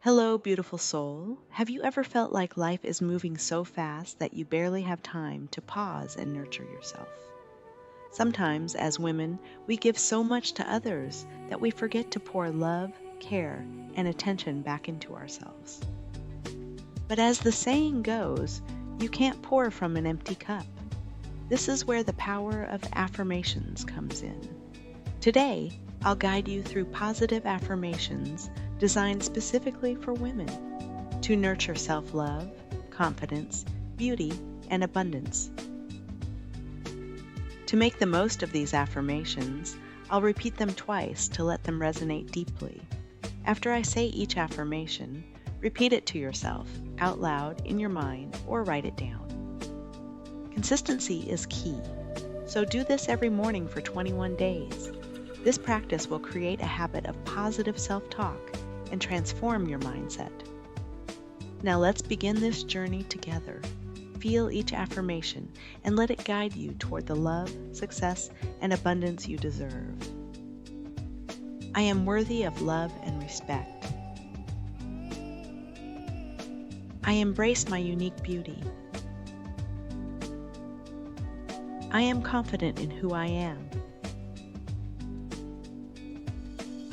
Hello, beautiful soul. Have you ever felt like life is moving so fast that you barely have time to pause and nurture yourself? Sometimes, as women, we give so much to others that we forget to pour love, care, and attention back into ourselves. But as the saying goes, you can't pour from an empty cup. This is where the power of affirmations comes in. Today, I'll guide you through positive affirmations designed specifically for women to nurture self-love, confidence, beauty, and abundance. To make the most of these affirmations, I'll repeat them twice to let them resonate deeply. After I say each affirmation, repeat it to yourself out loud in your mind or write it down. Consistency is key, so do this every morning for 21 days. This practice will create a habit of positive self-talk and transform your mindset. Now let's begin this journey together. Feel each affirmation and let it guide you toward the love, success, and abundance you deserve. I am worthy of love and respect. I embrace my unique beauty. I am confident in who I am.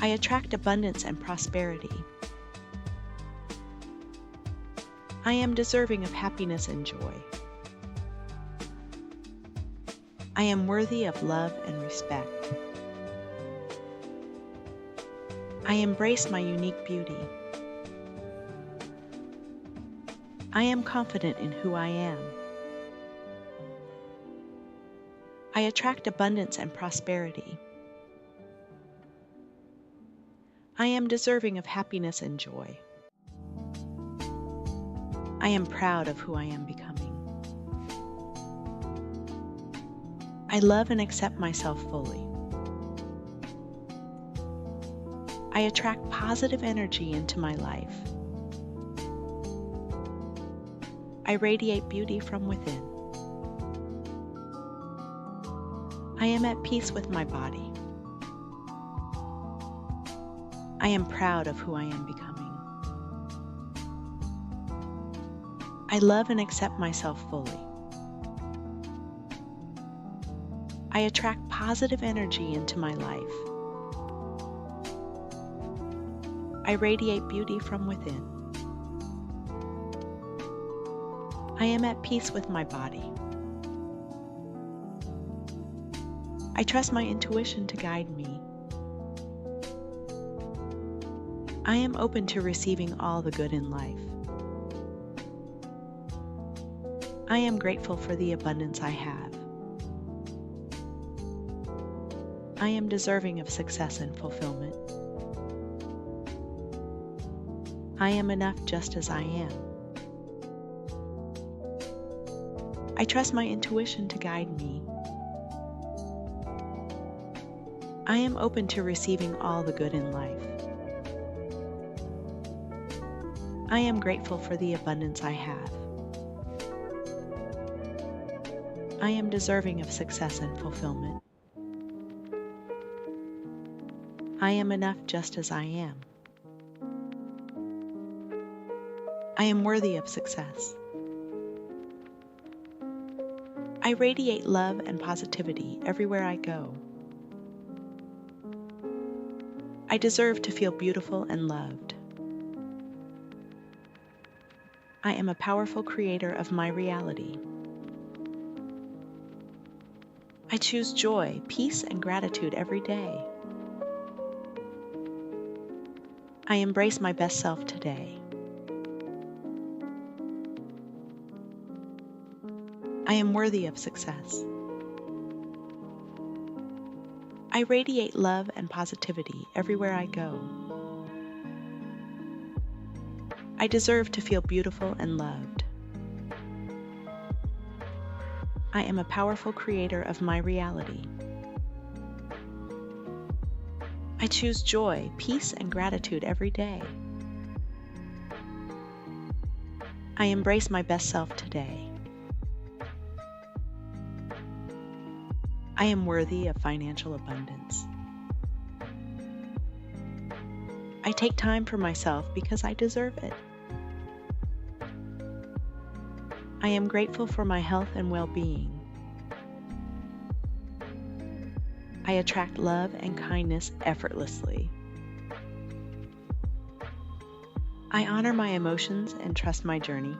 I attract abundance and prosperity. I am deserving of happiness and joy. I am worthy of love and respect. I embrace my unique beauty. I am confident in who I am. I attract abundance and prosperity. I am deserving of happiness and joy. I am proud of who I am becoming. I love and accept myself fully. I attract positive energy into my life. I radiate beauty from within. I am at peace with my body. I am proud of who I am becoming. I love and accept myself fully. I attract positive energy into my life. I radiate beauty from within. I am at peace with my body. I trust my intuition to guide me. I am open to receiving all the good in life. I am grateful for the abundance I have. I am deserving of success and fulfillment. I am enough just as I am. I trust my intuition to guide me. I am open to receiving all the good in life. I am grateful for the abundance I have. I am deserving of success and fulfillment. I am enough just as I am. I am worthy of success. I radiate love and positivity everywhere I go. I deserve to feel beautiful and loved. I am a powerful creator of my reality. I choose joy, peace, and gratitude every day. I embrace my best self today. I am worthy of success. I radiate love and positivity everywhere I go. I deserve to feel beautiful and loved. I am a powerful creator of my reality. I choose joy, peace, and gratitude every day. I embrace my best self today. I am worthy of financial abundance. I I take time for myself because I deserve it. I am grateful for my health and well-being. I attract love and kindness effortlessly. I honor my emotions and trust my journey.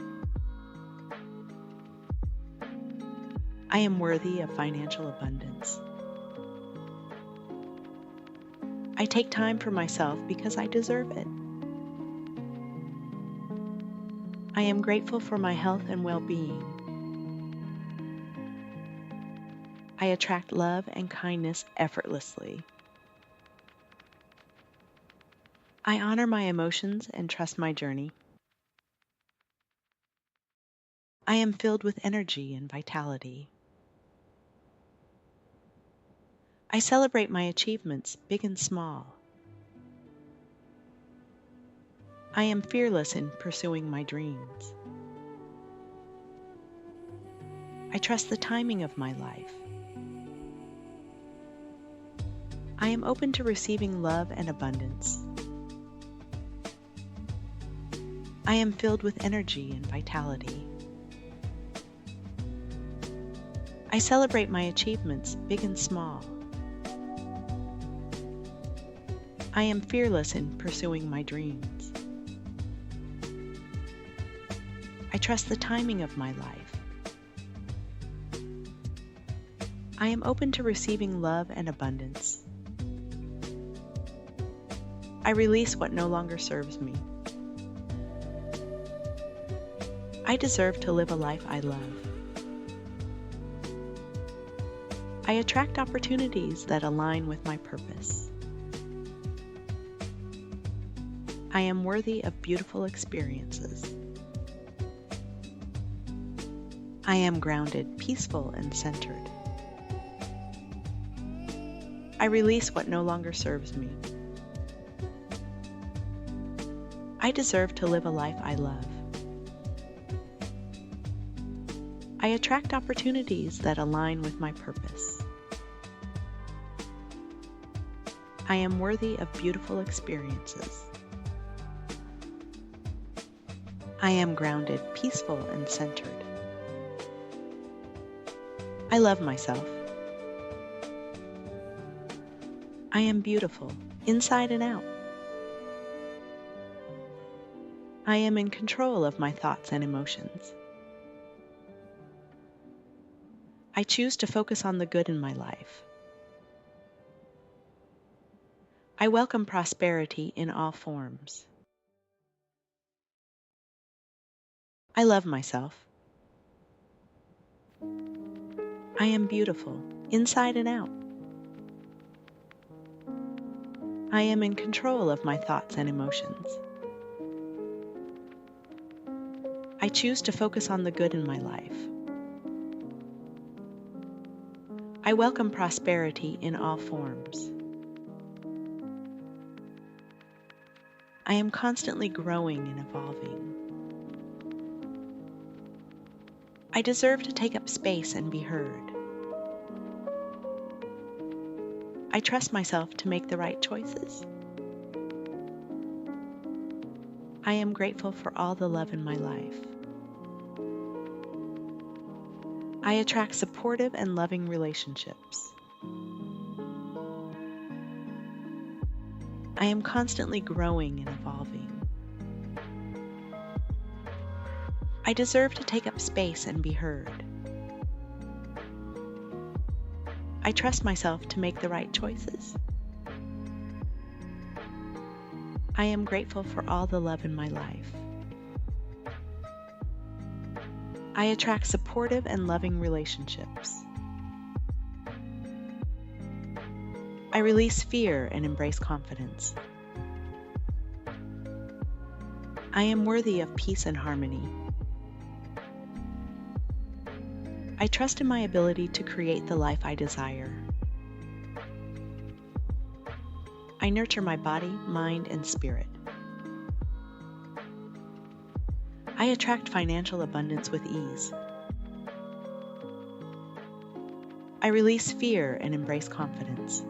I am worthy of financial abundance. I take time for myself because I deserve it. I am grateful for my health and well-being. I attract love and kindness effortlessly. I honor my emotions and trust my journey. I am filled with energy and vitality. I celebrate my achievements, big and small. I am fearless in pursuing my dreams. I trust the timing of my life. I am open to receiving love and abundance. I am filled with energy and vitality. I celebrate my achievements, big and small. I am fearless in pursuing my dreams. I trust the timing of my life. I am open to receiving love and abundance. I release what no longer serves me. I deserve to live a life I love. I attract opportunities that align with my purpose. I am worthy of beautiful experiences. I am grounded, peaceful, and centered. I release what no longer serves me. I deserve to live a life I love. I attract opportunities that align with my purpose. I am worthy of beautiful experiences. I am grounded, peaceful, and centered. I love myself. I am beautiful, inside and out. I am in control of my thoughts and emotions. I choose to focus on the good in my life. I welcome prosperity in all forms. I love myself. I am beautiful, inside and out. I am in control of my thoughts and emotions. I choose to focus on the good in my life. I welcome prosperity in all forms. I am constantly growing and evolving. I deserve to take up space and be heard. I trust myself to make the right choices. I am grateful for all the love in my life. I attract supportive and loving relationships. I am constantly growing and evolving. I deserve to take up space and be heard. I trust myself to make the right choices. I am grateful for all the love in my life. I attract supportive and loving relationships. I release fear and embrace confidence. I am worthy of peace and harmony. I trust in my ability to create the life I desire. I nurture my body, mind, and spirit. I attract financial abundance with ease. I release fear and embrace confidence.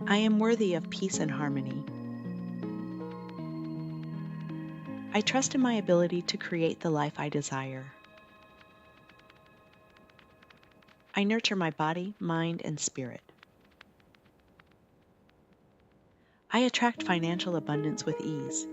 I am worthy of peace and harmony. I trust in my ability to create the life I desire. I nurture my body, mind, and spirit. I attract financial abundance with ease.